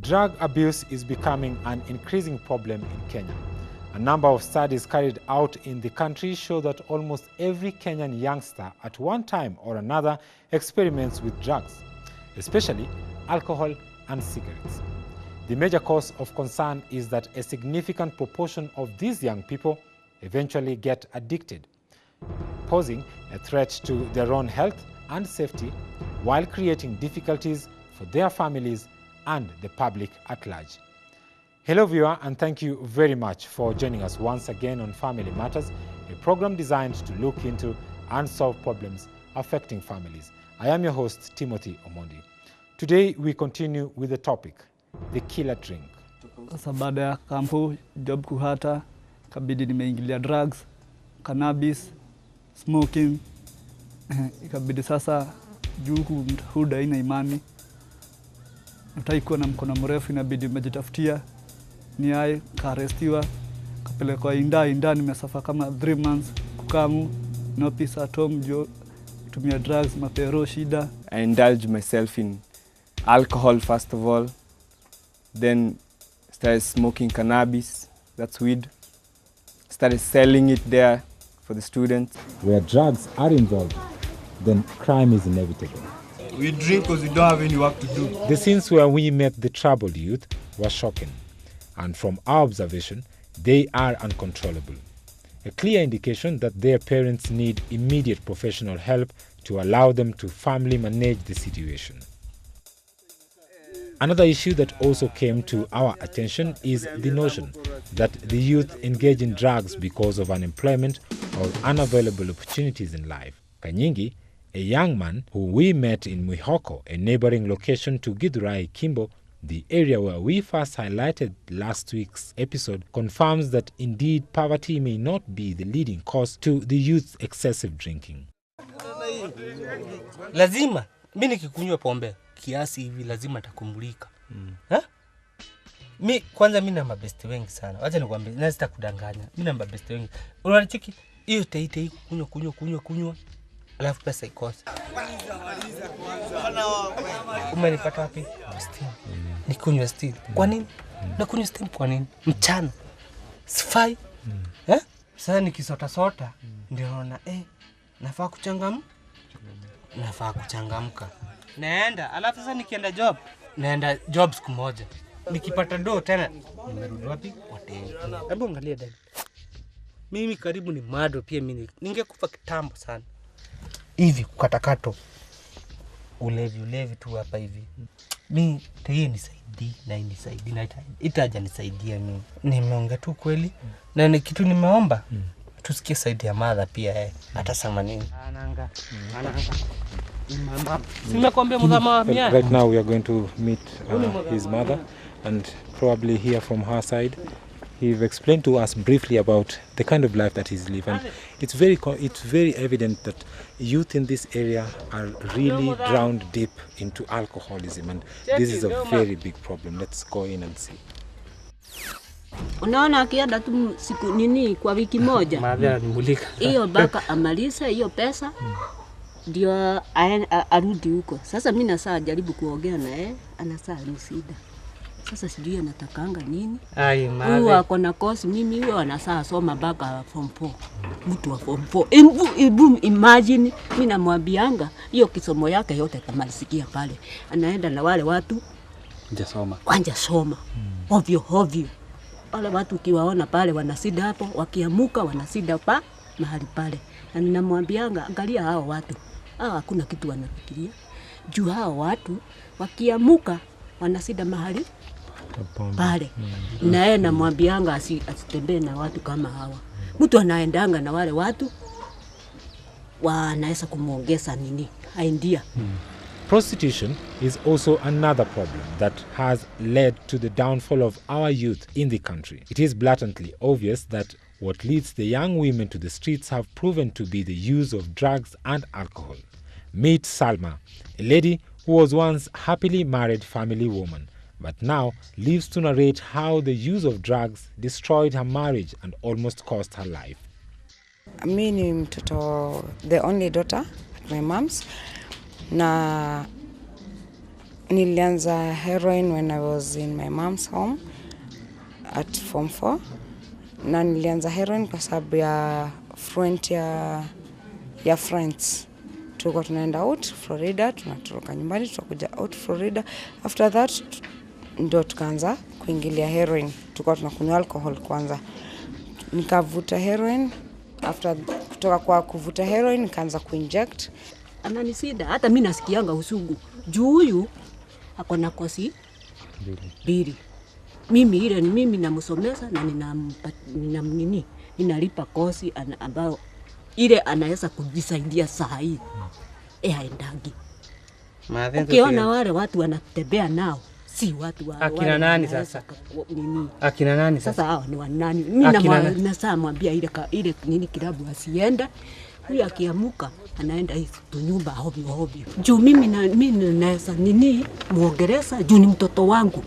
Drug abuse is becoming an increasing problem in Kenya. A number of studies carried out in the country show that almost every Kenyan youngster at one time or another experiments with drugs, especially alcohol and cigarettes. The major cause of concern is that a significant proportion of these young people eventually get addicted, posing a threat to their own health and safety while creating difficulties for their families and the public at large. Hello viewer, and thank you very much for joining us once again on Family Matters, a program designed to look into unsolved problems affecting families. I am your host, Timothy Omondi. Today we continue with the topic, the killer drink. Sasa baada ya kampu, job kuhata, kabidi nimeingilia drugs, cannabis, smoking. Ikabidi sasa juu huda ina imani. Utaikuwa na mkono mrefu, inabidi umejitafutia. Niai kaarestiwa, kapelekwa inda nimesafa kama 3 months kukamu, no peace at home, tumia drugs, mapero shida. I indulged myself in alcohol first of all, then started smoking cannabis, that's weed. Started selling it there for the students. Where drugs are involved, then crime is inevitable. We drink because we don't have any work to do. The scenes where we met the troubled youth were shocking, and from our observation, they are uncontrollable. A clear indication that their parents need immediate professional help to allow them to firmly manage the situation. Another issue that also came to our attention is the notion that the youth engage in drugs because of unemployment or unavailable opportunities in life. Kanyingi, a young man who we met in Mwihoko, a neighboring location to Githurai Kimbo, the area where we first highlighted last week's episode, confirms that indeed poverty may not be the leading cause to the youth's excessive drinking. Lazima, mimi nikikunywa pombe kiasi hivi lazima takumbulika. Kwanza mimi na mabeste wengi sana. Wacha nikwambie, na sitakudanganya. Mimi na mabeste wengi. Unacheki hiyo taitei kunywa. Alafu pesa ikosa. Umenipata wapi? Still. Nikunywa still. Kwa nini? Nakunywa still kwa nini? Mchana. Sifai. Sasa nikisota ndio naona nafaa kuchangamka. Naenda, alafu sasa nikienda job siku moja. Nikipata ndoo tena nimerudi wapi? Hoteli. Hebu angalia dada. Mimi karibu ni mado pia mimi ningekufa kitambo sana. Hivi kukatakato ulevi tu hapa hivi. Mimi tayari nisaidii na itaja nisaidia mimi. Nimeongea tu kweli na ni kitu nimeomba. Tusikie saidi ya mother pia hata sama nini. Ananga. Right now we are going to meet his mother and probably hear from her side. He's explained to us briefly about the kind of life that he's living. It's very evident that youth in this area are really drowned deep into alcoholism, and this is a very big problem. Let's go in and see. Unaona akienda tu siku nini kwa wiki moja. Madhara nimbulika. Hiyo baka amaliza hiyo pesa ndio arudi huko. Sasa mimi na saa jaribu kuongea naye, anasaa lucida. Sasa sijui anatakanga nini. Huwa ako na course, mimi huwa anasaa soma baka form 4. Mtu wa form 4. Imagine mimi namwambianga hiyo kisomo yake yote tamalizikia pale. Anaenda na wale watu Wanja soma. Ovyo. Wale watu ukiwaona pale wanasida hapo, wakiamuka wanasida mahali pale. Na ninamwambianga angalia hao watu. Hakuna kitu wanafikiria. Juu hao watu wakiamuka wanasida mahali pale. Na yeye namwambianga asitembee na watu kama hawa. Mtu anaendanga na wale watu wanaweza kumuongeza nini? Idea. Prostitution is also another problem that has led to the downfall of our youth in the country. It is blatantly obvious that what leads the young women to the streets have proven to be the use of drugs and alcohol. Meet Salma, a lady who was once happily married family woman, but now lives to narrate how the use of drugs destroyed her marriage and almost cost her life. Mimi ni mtoto, the only daughter at my mom's, na Nilianza heroin when I was in my mom's home at Form 4. Na nilianza heroin kwa sababu ya friend ya friends. Tulikuwa tunaenda out Florida, tunatoroka nyumbani, tukakuja out Florida. After that ndo tukaanza kuingilia heroin. Tulikuwa tunakunywa alcohol kwanza. Nikavuta heroin. After kutoka kwa kuvuta heroin nikaanza kuinject. Ananisida hata mimi nasikianga usugu. Juu huyu ako na kosi mbili. Mimi namsomesa na ninalipa kosi ambao ile anaweza kujisaidia saa hii. Haendagi. Ukiona wale watu wanatembea nao si watu wa akina nani sasa? Akina nani sasa? Sasa hao ni wanani? Mimi namwambia ile kilabu asienda. Huyu akiamuka anaenda hizo nyumba hovyo. Juu mimi naweza muongeleza juu ni mtoto wangu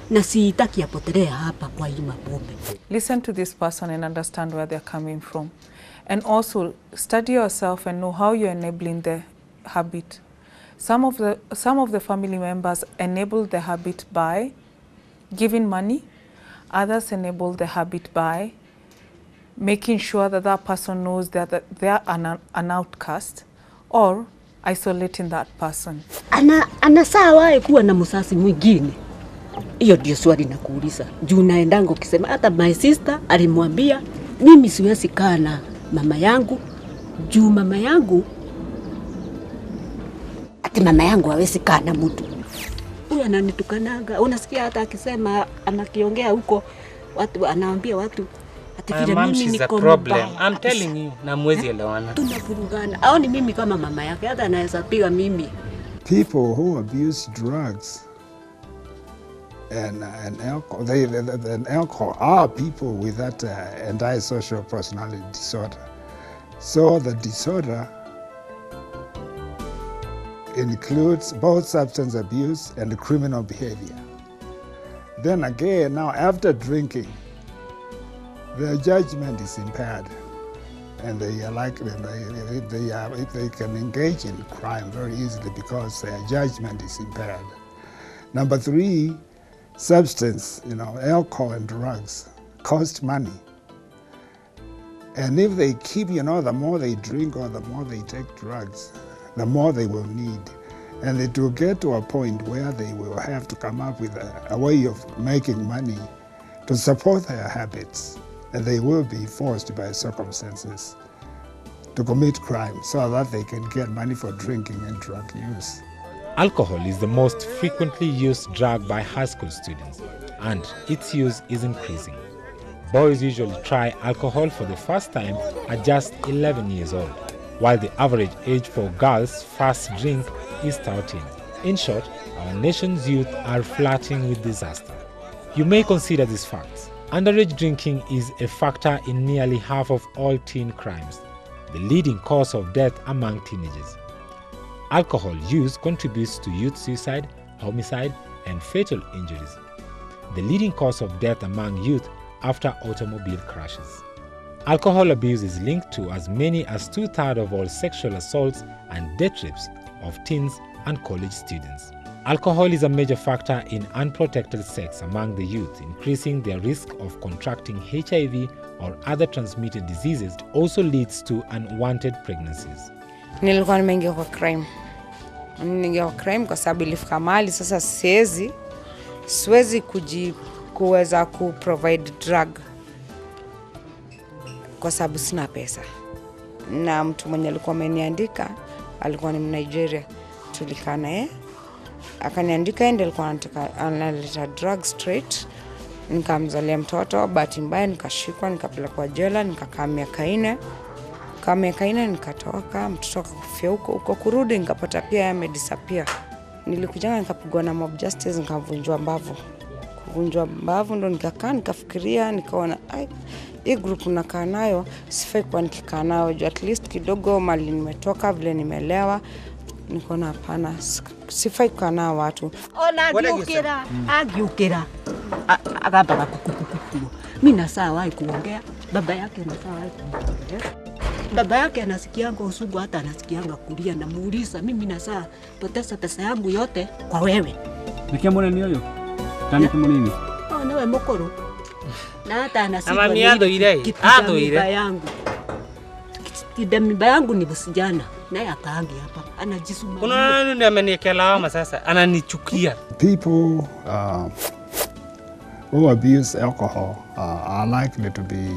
na sitaki apotelea hapa kwa hii mapombe. Listen to this person and understand where they're coming from. And also study yourself and know how you're enabling the habit. Some of the family members enable the habit by giving money. Others enable the habit by making sure that that person knows that they are an outcast or isolating that person. Ana sawa kuwa na msasi mwingine. Hiyo ndio swali nakuuliza. Juu naendanga ukisema hata my sister alimwambia mimi siwezi kaa na mama yangu. Juu mama yangu hawezi kaa na mtu. Huyu ananitukanaga. Unasikia hata akisema anakiongea huko watu anaambia watu ati vile mimi niko problem. I'm telling you, na mwezi elewana. Tunavurugana. Au ni mimi kama mama yake hata anaweza piga mimi. People who abuse drugs and alcohol are people with that antisocial personality disorder. So the disorder includes both substance abuse and criminal behavior. Then again, now after drinking, their judgment is impaired, and they can engage in crime very easily because their judgment is impaired. Number 3, substance, alcohol and drugs cost money. And if they keep, the more they drink or the more they take drugs, the more they will need. And it will get to a point where they will have to come up with a way of making money to support their habits. And they will be forced by circumstances to commit crime so that they can get money for drinking and drug use. Alcohol is the most frequently used drug by high school students, and its use is increasing. Boys usually try alcohol for the first time at just 11 years old, while the average age for girls' first drink is 13. In short, our nation's youth are flirting with disaster. You may consider these facts. Underage drinking is a factor in nearly half of all teen crimes, the leading cause of death among teenagers. Alcohol use contributes to youth suicide, homicide, and fatal injuries, the leading cause of death among youth after automobile crashes. Alcohol abuse is linked to as many as 2/3 of all sexual assaults and death rates of teens and college students. Alcohol is a major factor in unprotected sex among the youth, increasing their risk of contracting HIV or other transmitted diseases. It also leads to unwanted pregnancies. Nilikuwa nimeingia kwa crime. Nimeingia kwa crime kwa sababu ilifika mahali sasa siwezi kuweza kuprovide drug kwa sababu sina pesa. Na mtu mwenye alikuwa ameniandika alikuwa ni Nigeria. Tulikaa naye akaniandika ende alikuwa anataka analeta drug straight. Nikamzalia mtoto, bahati mbaya nikashikwa, nikapelekwa jela, nikakaa miaka 4. Kama miaka 4 nikatoka, mtoto akakufia huko kurudi nikapata pia amedisappear. Nilikujanga nikapigwa na mob justice, nikavunjwa mbavu. Kuvunjwa mbavu ndo nikafikiria, nikaona hii group nakaa nayo sifai kwa nikikaa nayo, at least kidogo mali nimetoka vile nimelewa. Nikaona hapana, sifai kwa nao watu. Ona agiukira agamba kukukuku. Mimi na sawa kuongea, baba yake na sawa kuongea. Baba yake anasikianga usugu, hata anasikianga kulia. Namuuliza, mimi nasaa poteza pesa yangu yote kwa wewe. Nikia mbona ni yoyo? Tani kimo nini? Nawe mokoro. Na hata anasikia Ama miado ile. Ado ile. Baba yangu. Baba yangu ni busijana. Naye akaangi hapa. Anajisuma. Kuna nani ndiye ameniwekea lawama sasa? Ananichukia. People who abuse alcohol are likely to be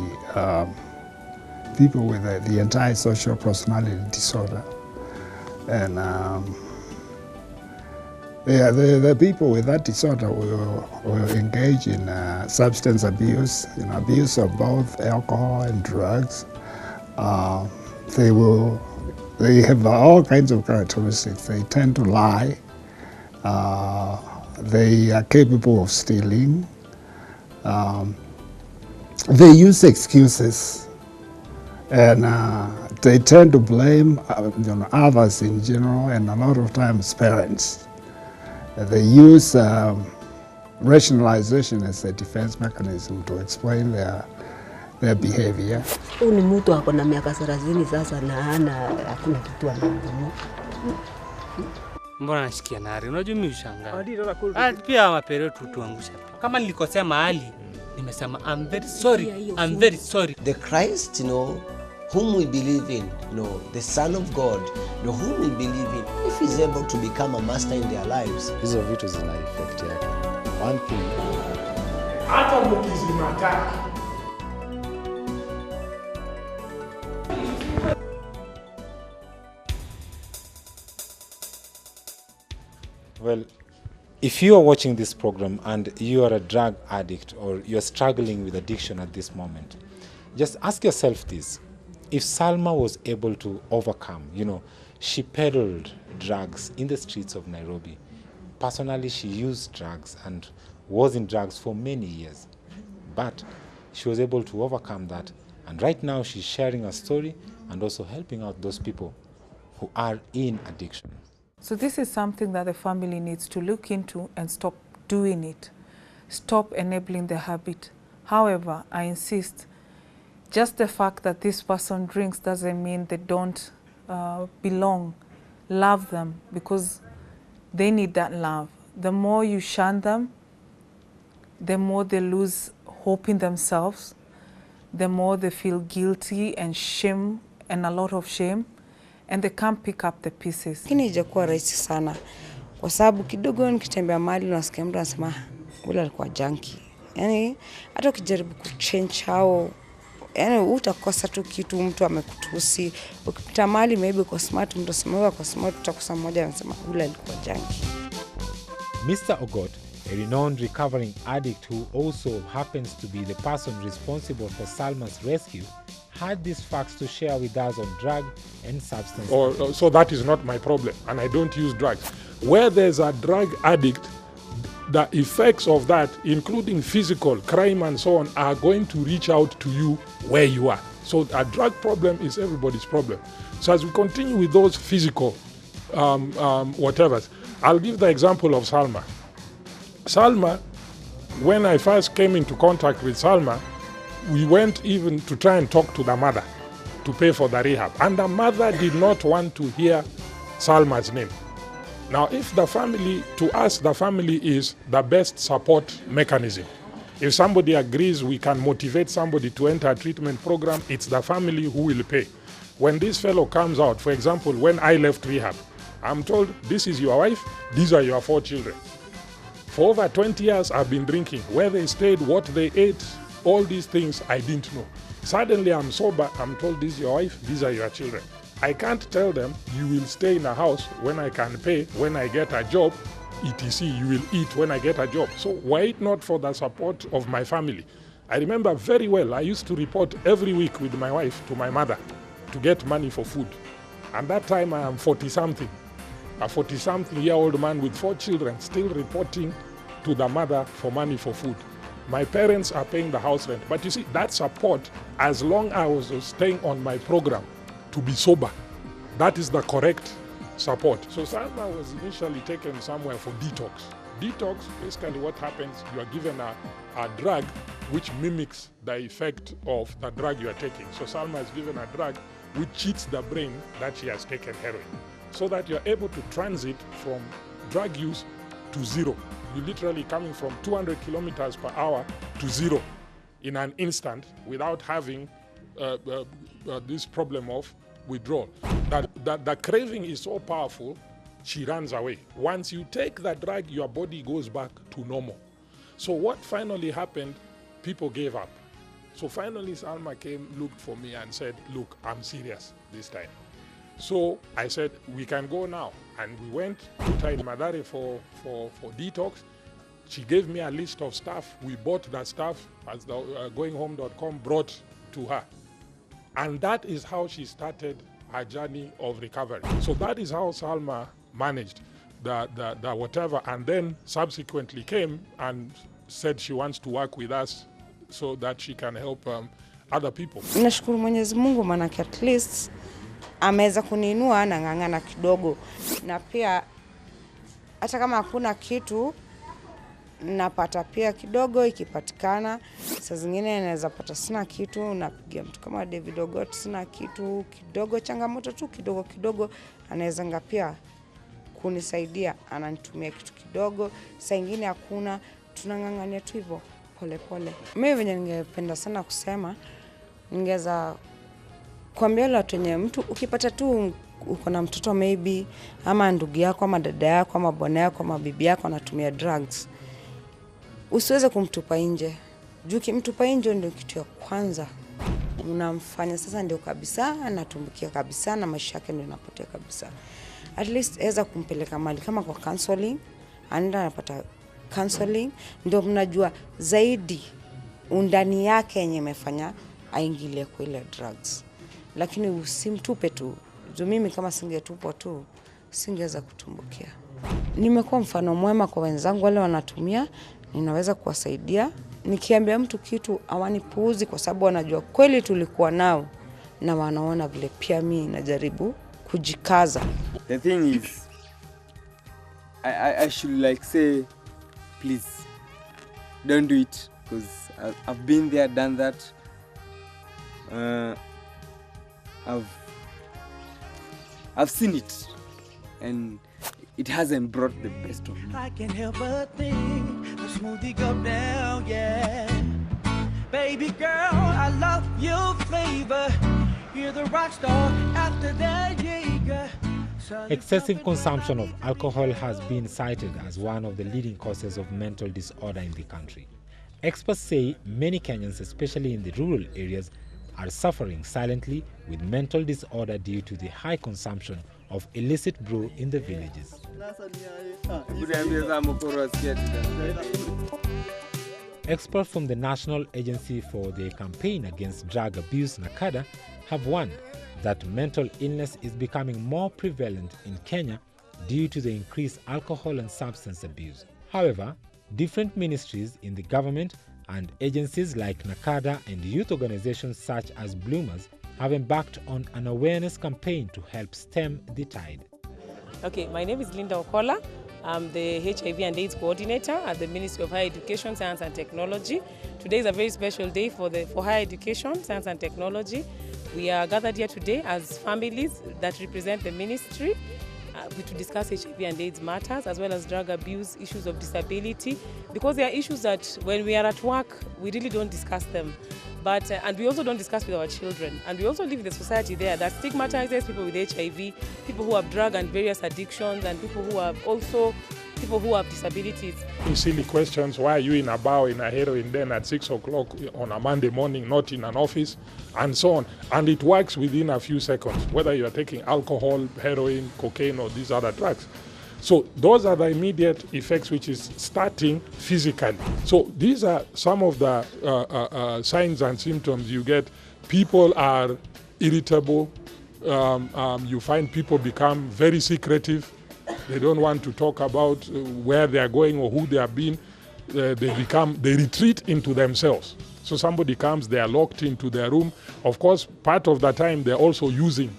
people with the entire social personality disorder. And the people with that disorder will engage in substance abuse, abuse of both alcohol and drugs. They have all kinds of characteristics. They tend to lie. They are capable of stealing. They use excuses, and they tend to blame others in general, and a lot of times parents. They use rationalization as a defense mechanism to explain their behavior. Ni mtu ako na miaka 30 sasa na hakuna kitu anafanya. Mbona nashikia nari? Unajua mimi ushangaa. Pia mapere tuangusha. Kama nilikosea mahali, nimesema I'm very sorry. I'm very sorry. The Christ, whom we believe in, the Son of God, whom we believe in, if he's able to become a master in their lives. Hizo vitu zina effect yake. One thing. Hata mkizimata. Well, if you are watching this program and you are a drug addict or you're struggling with addiction at this moment, just ask yourself this. If Salma was able to overcome, she peddled drugs in the streets of Nairobi. Personally, she used drugs and was in drugs for many years. But she was able to overcome that. And right now, she's sharing her story and also helping out those people who are in addiction. So this is something that the family needs to look into and stop doing it. Stop enabling the habit. However, I insist, just the fact that this person drinks doesn't mean they don't belong. Love them because they need that love. The more you shun them, the more they lose hope in themselves, the more they feel guilty and shame and a lot of shame. And they can't pick up the pieces. Lakini haijakuwa rahisi sana kwa sababu kidogo nikitembea mahali unasikia mtu anasema ule alikuwa junkie. Yaani hata ukijaribu kuchange hao, utakosa tu kitu mtu amekutusi. Ukipita mahali maybe kwa smart mtu asemewa kwa smart utakosa mmoja anasema ule alikuwa junkie. Mr. Ogot, a renowned recovering addict who also happens to be the person responsible for Salma's rescue, had these facts to share with us on drug and substance abuse. So that is not my problem, and I don't use drugs. Where there's a drug addict, the effects of that, including physical, crime and so on, are going to reach out to you where you are. So a drug problem is everybody's problem. So as we continue with those physical whatevers, I'll give the example of Salma. Salma, when I first came into contact with Salma, we went even to try and talk to the mother to pay for the rehab. And the mother did not want to hear Salma's name. Now, if the family, to us, the family is the best support mechanism. If somebody agrees we can motivate somebody to enter a treatment program, it's the family who will pay. When this fellow comes out, for example, when I left rehab, I'm told, this is your wife, these are your 4 children. For over 20 years, I've been drinking. Where they stayed, what they ate, all these things I didn't know. Suddenly I'm sober, I'm told this is your wife, these are your children. I can't tell them you will stay in a house when I can pay, when I get a job, etc. You will eat when I get a job. So were it not for the support of my family? I remember very well, I used to report every week with my wife to my mother to get money for food. And that time I am 40-something. A 40-something-year-old man with 4 children still reporting to the mother for money for food. My parents are paying the house rent. But you see, that support, as long as I was staying on my program to be sober, that is the correct support. So Salma was initially taken somewhere for detox. Detox, basically what happens, you are given a drug which mimics the effect of the drug you are taking. So Salma is given a drug which cheats the brain that she has taken heroin, so that you're able to transit from drug use to zero. You're literally coming from 200 kilometers per hour to zero in an instant without having this problem of withdrawal. The craving is so powerful, she runs away. Once you take the drug, your body goes back to normal. So what finally happened, people gave up. So finally Salma came, looked for me and said, look, I'm serious this time. So I said, we can go now. And we went, put her in Madare for detox. She gave me a list of stuff. We bought that stuff as the goinghome.com brought to her. And that is how she started her journey of recovery. So that is how Salma managed the whatever, and then subsequently came and said she wants to work with us so that she can help other people. Nashukuru Mwenyezi Mungu manake at least ameweza kuniinua na ng'ang'ana kidogo, na pia hata kama hakuna kitu napata pia kidogo ikipatikana. Saa zingine naweza pata sina kitu, napigia mtu kama David Ogot sina kitu kidogo, changamoto tu kidogo kidogo, anaweza ngapia kunisaidia, ananitumia kitu kidogo. Saa nyingine hakuna, tunang'ang'ania tu hivyo pole pole. Mimi venye ningependa sana kusema, ningeza kuambia watu wenye mtu ukipata tu uko na mtoto maybe ama ndugu yako ama dada yako ama bwana yako ama bibi yako anatumia drugs, usiweze kumtupa nje. Juu kimtupa nje ndio kitu ya kwanza unamfanya sasa ndio kabisa anatumbukia kabisa na maisha yake ndio yanapotea kabisa. At least eza kumpeleka mahali kama kwa counseling, anaenda anapata counseling, ndio mnajua zaidi undani yake yenye imefanya aingilie kwa ile drugs. Lakini usimtupe tu. Juu mimi kama singetupwa tu singeweza kutumbukia. Nimekuwa mfano mwema kwa wenzangu wale wanatumia, ninaweza kuwasaidia. Nikiambia mtu kitu hawanipuuzi kwa sababu wanajua kweli tulikuwa nao na wanaona vile pia mimi najaribu kujikaza. The thing is, I should like say, please don't do it, because I've been there, done that. I've seen it, and it hasn't brought the best of me. I can't help but think the smoothie go down, yeah. Baby girl, I love your flavor. You're the rock star after that, yeah. Excessive consumption of alcohol has been cited as one of the leading causes of mental disorder in the country. Experts say many Kenyans, especially in the rural areas, are suffering silently with mental disorder due to the high consumption of illicit brew in the villages. Experts from the National Agency for the Campaign Against Drug Abuse, NACADA, have warned that mental illness is becoming more prevalent in Kenya due to the increased alcohol and substance abuse. However, different ministries in the government and agencies like NACADA and youth organizations such as Bloomers have embarked on an awareness campaign to help stem the tide. Okay, my name is Linda Okola. I'm the HIV and AIDS coordinator at the Ministry of Higher Education, Science and Technology. Today is a very special day for higher education, science and technology. We are gathered here today as families that represent the ministry to discuss HIV and AIDS matters, as well as drug abuse, issues of disability, because there are issues that when we are at work, we really don't discuss them. But, and we also don't discuss with our children. And we also live in a society there that stigmatizes people with HIV, people who have drug and various addictions, and people who have disabilities. Silly questions, why are you in a bar in a heroin den at 6 o'clock on a Monday morning, not in an office, and so on. And it works within a few seconds, whether you are taking alcohol, heroin, cocaine, or these other drugs. So those are the immediate effects, which is starting physically. So these are some of the signs and symptoms you get. People are irritable. You find people become very secretive. They don't want to talk about where they are going or who they have been. They retreat into themselves. So somebody comes, they are locked into their room. Of course, part of the time they're also using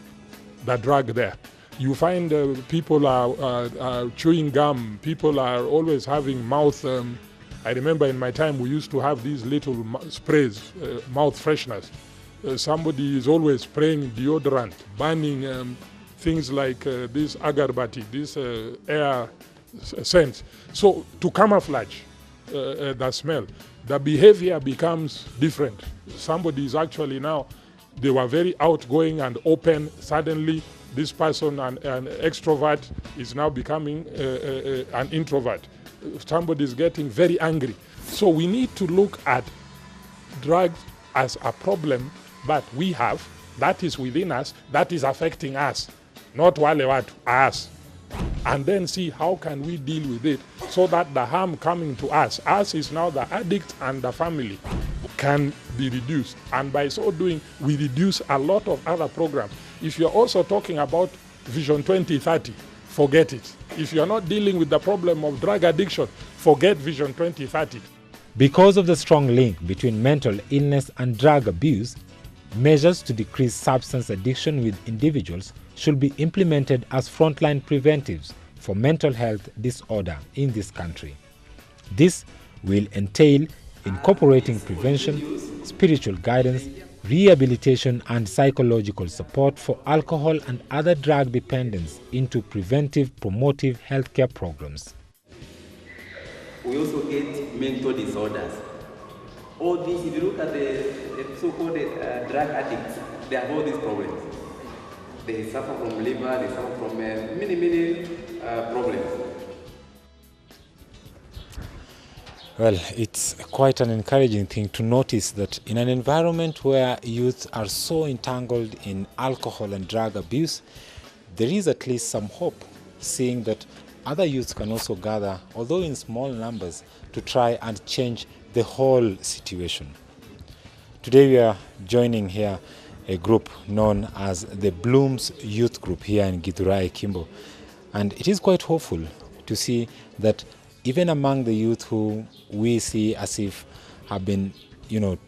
the drug there. You find people are chewing gum. People are always having mouth I remember in my time we used to have these little sprays, mouth fresheners. Somebody is always spraying deodorant, burning things like this agarbati, this air scents. So to camouflage the smell, the behavior becomes different. Somebody is actually now, they were very outgoing and open. Suddenly, this person, an extrovert, is now becoming an introvert. Somebody is getting very angry. So we need to look at drugs as a problem that we have, that is within us, that is affecting us, not wale watu, us. And then see how can we deal with it so that the harm coming to us is now the addict and the family, can be reduced. And by so doing, we reduce a lot of other programs. If you're also talking about Vision 2030, forget it. If you're not dealing with the problem of drug addiction, forget Vision 2030. Because of the strong link between mental illness and drug abuse, measures to decrease substance addiction with individuals should be implemented as frontline preventives for mental health disorder in this country. This will entail incorporating prevention, spiritual guidance, rehabilitation and psychological support for alcohol and other drug dependents into preventive promotive healthcare programs. We also get mental disorders. All these, if you look at the so-called drug addicts, they have all these problems. They suffer from liver, they suffer from many problems. Well, it's quite an encouraging thing to notice that in an environment where youth are so entangled in alcohol and drug abuse, there is at least some hope, seeing that other youths can also gather, although in small numbers, to try and change the whole situation. Today we are joining here a group known as the Blooms Youth Group here in Githurai, Kimbo. And it is quite hopeful to see that even among the youth who we see as if have been,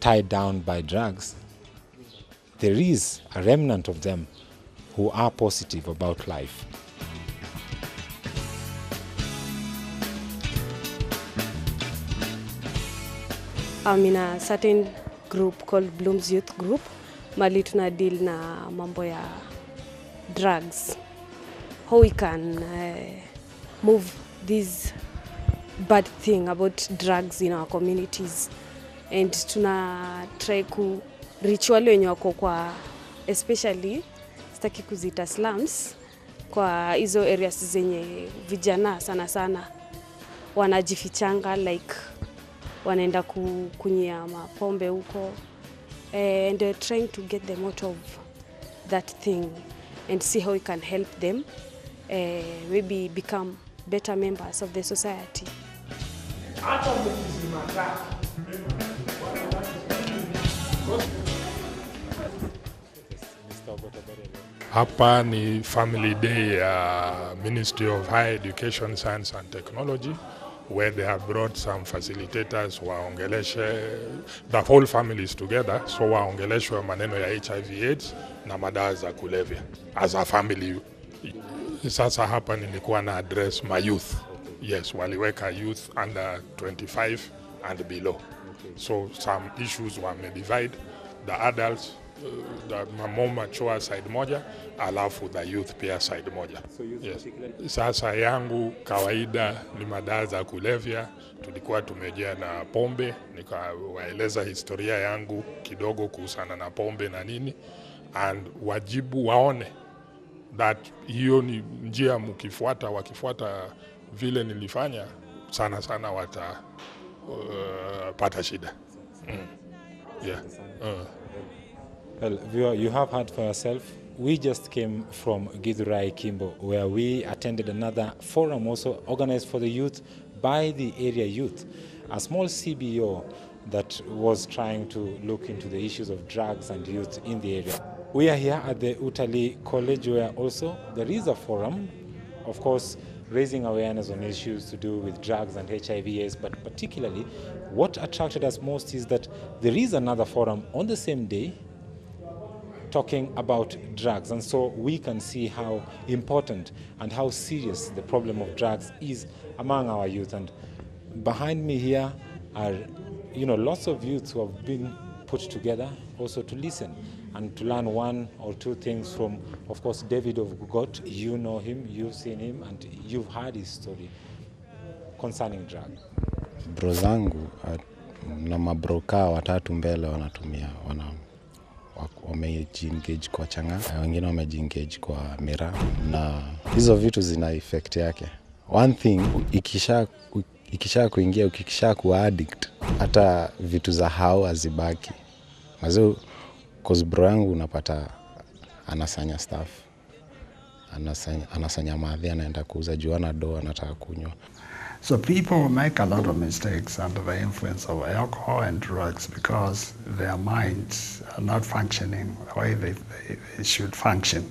tied down by drugs, there is a remnant of them who are positive about life. I'm in a certain group called Blooms Youth Group. Mali tuna deal na mambo ya drugs. How we can move this bad thing about drugs in our communities. And tuna try ku reach wale wenye wako kwa, especially sitaki kuzita slums, kwa hizo areas zenye vijana sana wanajifichanga, like wanaenda kunyia mapombe huko, and they're trying to get them out of that thing and see how we can help them maybe become better members of the society. Hapa ni Family Day Ministry of Higher Education, Science and Technology, where they have brought some facilitators waongeleshe the whole families together, so waongeleshwe maneno ya HIV/AIDS na madawa za kulevya as a family. Sasa hapa nilikuwa na address my youth. Yes, waliweka youth under 25 and below. So some issues were divide the adults, the more mature side moja, alafu the youth pia side moja. So youth, yes. Sasa yangu kawaida ni madawa za kulevya. Tulikuwa tumejea na pombe, nikawaeleza historia yangu kidogo kuhusiana na pombe na nini, and wajibu waone that hiyo ni njia wakifuata vile nilifanya sana pata shida. Yeah. Well, Viewer, you have heard for yourself. We just came from Githurai, Kimbo, where we attended another forum also organized for the youth by the area youth, a small CBO that was trying to look into the issues of drugs and youth in the area. We are here at the Utali College, where also there is a forum, of course, raising awareness on issues to do with drugs and HIV/AIDS, but particularly what attracted us most is that there is another forum on the same day talking about drugs, and so we can see how important and how serious the problem of drugs is among our youth. And behind me here are, lots of youths who have been put together also to listen and to learn one or two things from, of course, David of Gugot. You know him, you've seen him, and you've heard his story concerning drug. Bro zangu na mabroka watatu mbele wamejiengage kwa changa, wengine wamejiengage kwa mira, na hizo vitu zina effect yake. One thing, ikisha kuingia, ukikisha kuwa addict, hata vitu za hao hazibaki. Mazo, cause bro yangu unapata anasanya stuff, anasanya madhi, anaenda kuuza juana do, anataka kunywa. So people make a lot of mistakes under the influence of alcohol and drugs because their minds are not functioning the way they should function.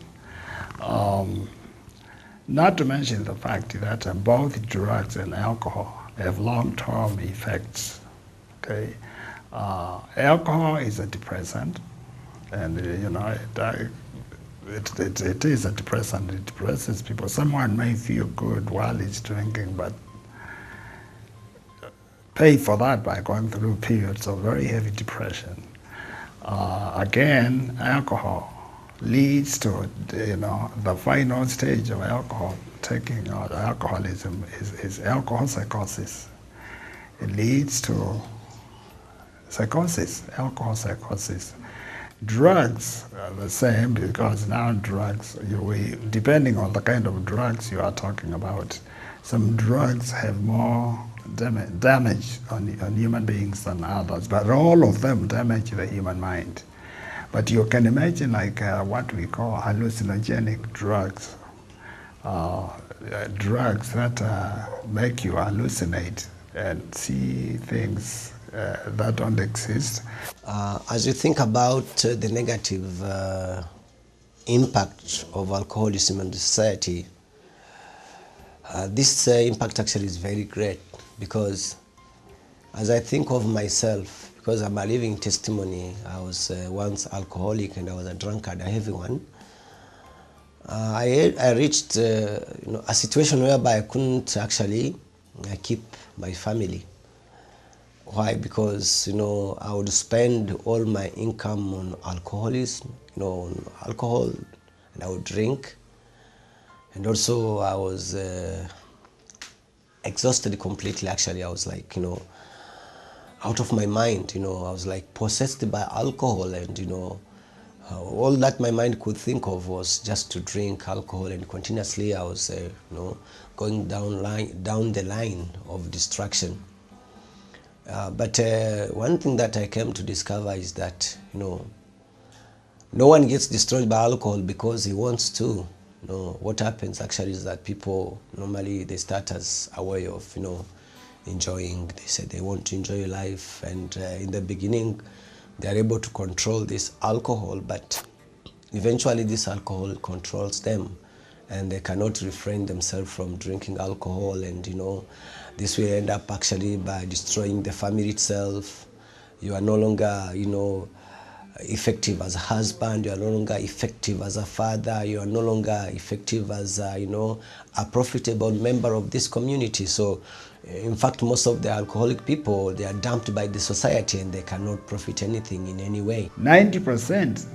Not to mention the fact that both drugs and alcohol have long-term effects. Okay, alcohol is a depressant, and it is a depressant. It depresses people. Someone may feel good while he's drinking, but pay for that by going through periods of very heavy depression. Again, alcohol leads to, the final stage of alcohol taking out alcoholism is alcohol psychosis. It leads to psychosis, alcohol psychosis. Drugs are the same, because now drugs, depending on the kind of drugs you are talking about, some drugs have more damage on human beings than others, but all of them damage the human mind. But you can imagine what we call hallucinogenic drugs, drugs that make you hallucinate and see things that don't exist. As you think about the negative impact of alcoholism on the society, this impact actually is very great, because as I think of myself, because I'm a living testimony, I was once alcoholic and I was a drunkard, a heavy one. I reached a situation whereby I couldn't actually keep my family. Why? Because I would spend all my income on alcoholism, on alcohol, and I would drink. And also I was exhausted completely. Actually, I was like, out of my mind. I was like possessed by alcohol, and all that my mind could think of was just to drink alcohol, and continuously I was going down the line of destruction. But one thing that I came to discover is that no one gets destroyed by alcohol because he wants to. What happens actually is that people normally they start as a way of enjoying. They say they want to enjoy life, and in the beginning they are able to control this alcohol, but eventually this alcohol controls them, and they cannot refrain themselves from drinking alcohol, and this will end up actually by destroying the family itself. You are no longer effective as a husband, you are no longer effective as a father, you are no longer effective as a profitable member of this community. So in fact, most of the alcoholic people, they are dumped by the society and they cannot profit anything in any way. 90%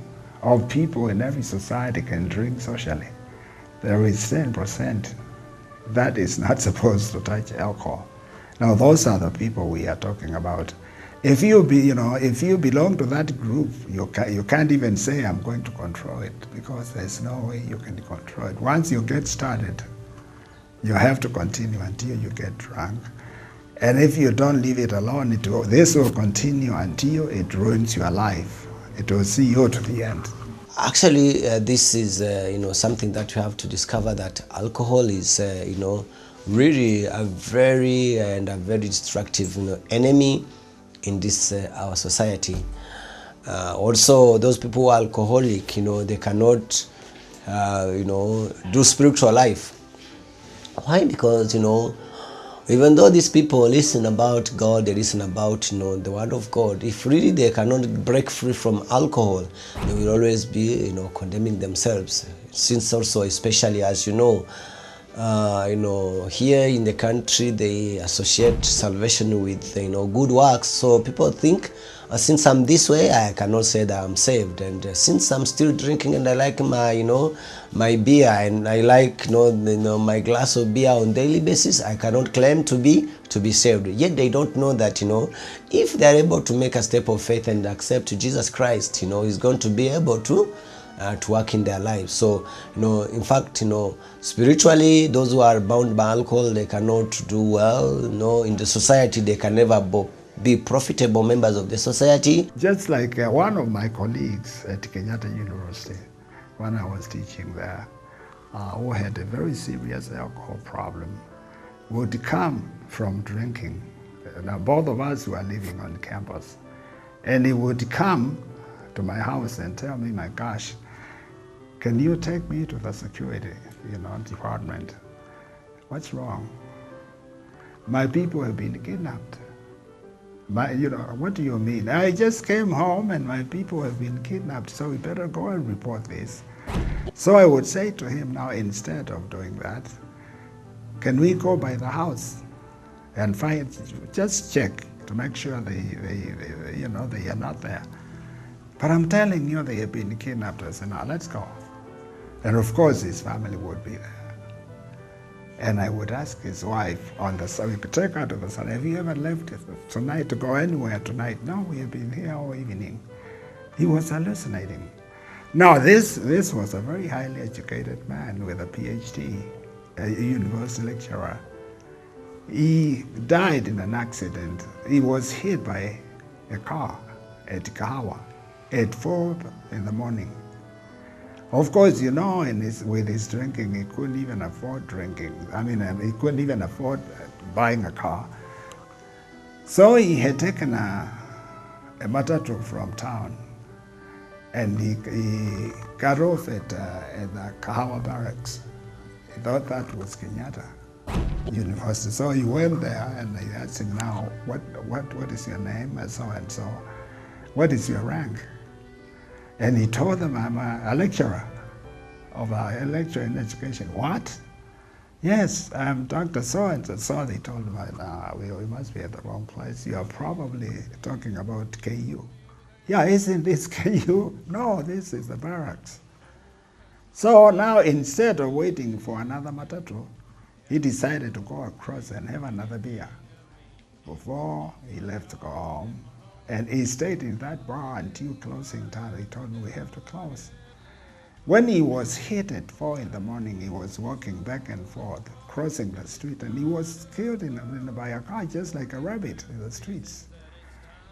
of people in every society can drink socially. There is 10% that is not supposed to touch alcohol. Now those are the people we are talking about. If you belong to that group, you can't even say I'm going to control it, because there's no way you can control it. Once you get started, you have to continue until you get drunk. And if you don't leave it alone, this will continue until it ruins your life. It will see you to the end. Actually, this is something that you have to discover, that alcohol is really a very destructive enemy in this our society. Also, those people who are alcoholic, they cannot do spiritual life. Why? Because even though these people listen about God, they listen about the Word of God, if really they cannot break free from alcohol, they will always be condemning themselves. Since also, especially as Here in the country they associate salvation with good works. So people think since I'm this way, I cannot say that I'm saved. And since I'm still drinking and I like my my beer and I like my glass of beer on daily basis, I cannot claim to be saved. Yet they don't know that if they are able to make a step of faith and accept Jesus Christ, He's going to be able to work in their lives. So, in fact, spiritually, those who are bound by alcohol, they cannot do well. In the society, they can never be profitable members of the society. Just like one of my colleagues at Kenyatta University, when I was teaching there, who had a very serious alcohol problem, would come from drinking. Now, both of us were living on campus, and he would come to my house and tell me, my gosh, can you take me to the security, department? What's wrong? My people have been kidnapped. What do you mean? I just came home and my people have been kidnapped, so we better go and report this. So I would say to him now, instead of doing that, can we go by the house and just check to make sure they are not there. But I'm telling you, they have been kidnapped. I said, now let's go. And of course, his family would be there. And I would ask his wife on the side, we could take her to the side, have you ever left tonight to go anywhere tonight? No, we have been here all evening. He was hallucinating. Now, this was a very highly educated man with a PhD, a university lecturer. He died in an accident. He was hit by a car at Kahawa at 4 in the morning. Of course, with his drinking, he couldn't even afford drinking. He couldn't even afford buying a car. So he had taken a matatu from town, and he got off at the Kahawa barracks. He thought that was Kenyatta University. So he went there, and they asked him, now, what is your name, and so. What is your rank? And he told them, I'm a lecturer a lecturer in education. What? Yes, I'm Dr. So-and-so. So they told him, we must be at the wrong place. You are probably talking about KU. Yeah, isn't this KU? No, this is the barracks. So now, instead of waiting for another matatu, he decided to go across and have another beer before he left to go home. And he stayed in that bar until closing time. He told me, we have to close. When he was hit at 4 in the morning, he was walking back and forth, crossing the street, and he was killed by a car just like a rabbit in the streets.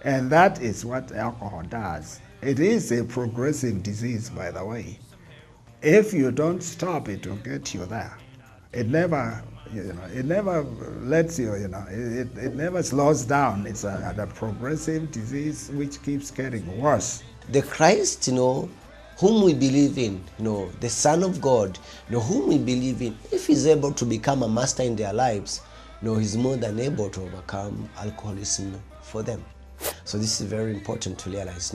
And that is what alcohol does. It is a progressive disease, by the way. If you don't stop it, it will get you there. It never lets you, it never slows down. It's a progressive disease which keeps getting worse. The Christ, whom we believe in, the Son of God, whom we believe in, if he's able to become a master in their lives, he's more than able to overcome alcoholism for them. So this is very important to realize,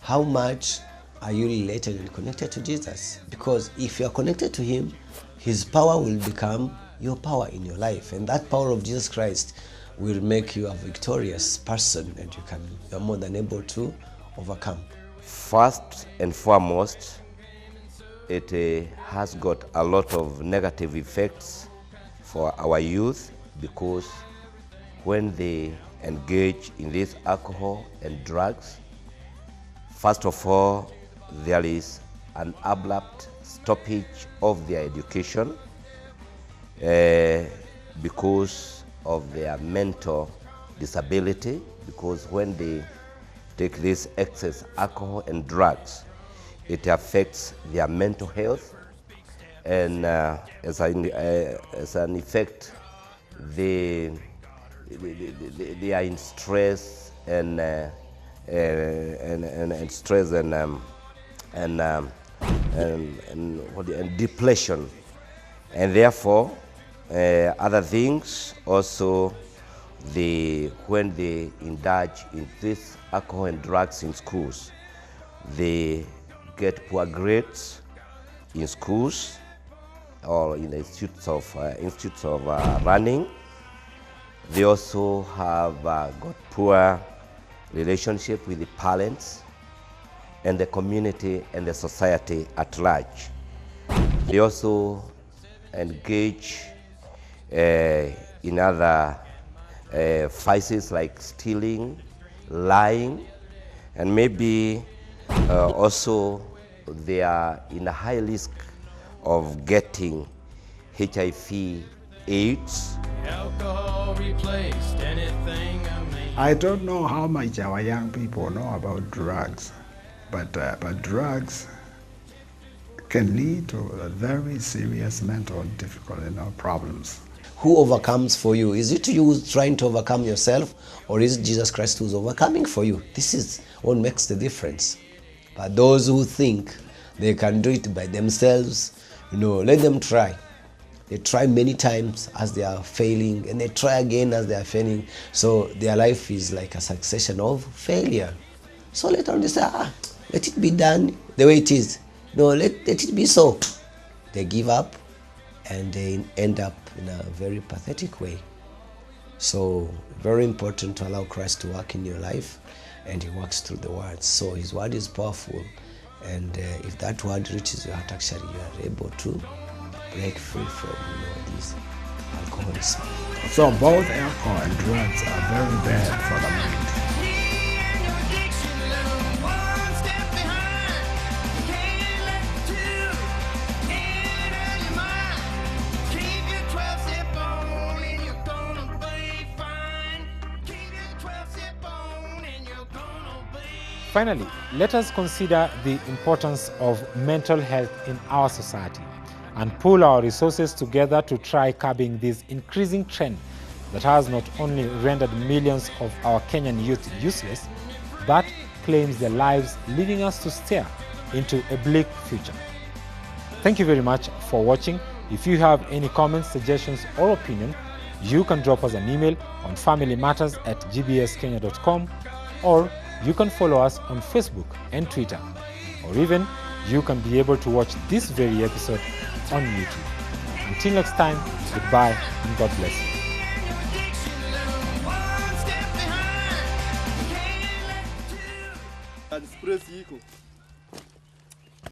how much are you related and connected to Jesus? Because if you are connected to him, his power will become your power in your life. And that power of Jesus Christ will make you a victorious person, and you're more than able to overcome. First and foremost, it has got a lot of negative effects for our youth, because when they engage in this alcohol and drugs, first of all, there is an abrupt stoppage of their education because of their mental disability, because when they take this excess alcohol and drugs, it affects their mental health, and as an effect, they are in stress and stress and depression, and therefore other things also. When they indulge in this alcohol and drugs in schools, they get poor grades in schools, or in the institutes of running. They also have got poor relationship with the parents and the community and the society at large. They also engage in other vices like stealing, lying, and maybe also they are in a high risk of getting HIV, AIDS. Alcohol replaced anything I made. I don't know how much our young people know about drugs, but drugs can lead to very serious mental difficulty, problems. Who overcomes for you? Is it you trying to overcome yourself, or is it Jesus Christ who's overcoming for you? This is what makes the difference. But those who think they can do it by themselves, let them try. They try many times as they are failing, and they try again as they are failing. So their life is like a succession of failure. So later on they say, let it be done the way it is. No, let it be so. They give up and they end up in a very pathetic way. So very important to allow Christ to work in your life, and he works through the words. So his word is powerful, and if that word reaches your heart, actually you are able to break free from this alcoholism. So both alcohol and drugs are very bad for the mind. Finally, let us consider the importance of mental health in our society and pool our resources together to try curbing this increasing trend that has not only rendered millions of our Kenyan youth useless, but claims their lives, leaving us to stare into a bleak future. Thank you very much for watching. If you have any comments, suggestions, or opinion, you can drop us an email on familymatters@gbskenya.com, or you can follow us on Facebook and Twitter, or even you can be able to watch this very episode on YouTube. Until next time, goodbye and God bless you.